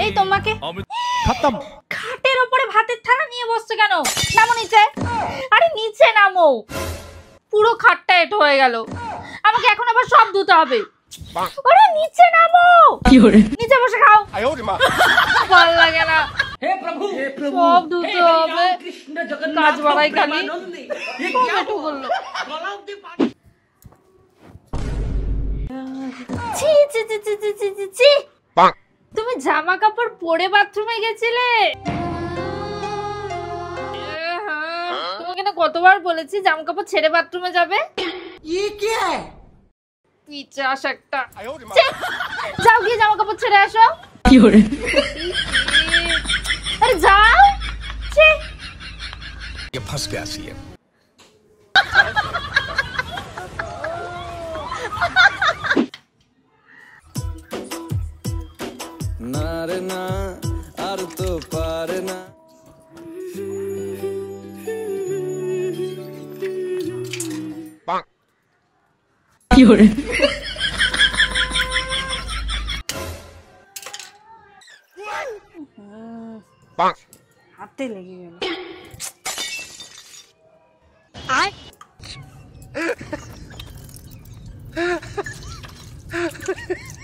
এই তোমাকে খতম। খাটের উপরে ভাতের থালা নিয়ে বসছে কেন? নামো নিচে। আরে নিচে নামো, পুরো খাটটা এঁটো হয়ে গেল। আমাকে এখন আবার সব ধুতে হবে। আরে নিচে নামো, নিচে বসে খাও। ভালো লাগে না, সব ধুতে হবে। কাজ বাড়াই খালি। একটু বললো ছি ছি ছি ছি ছি ছি ছি ছি। তুমি জামা কাপড় পরে বাথরুমে গেছিলে? তোমাকে না কতবার বলেছি জামা কাপড় ছেড়ে বাথরুমে যাবে? পিচাস একটা। যাও গিয়ে জামা কাপড় ছেড়ে আসো। আরে যাও। फंस गया सी है। ना रे ना আর তো পারে না। কি হরে হাতে লেগে গেল।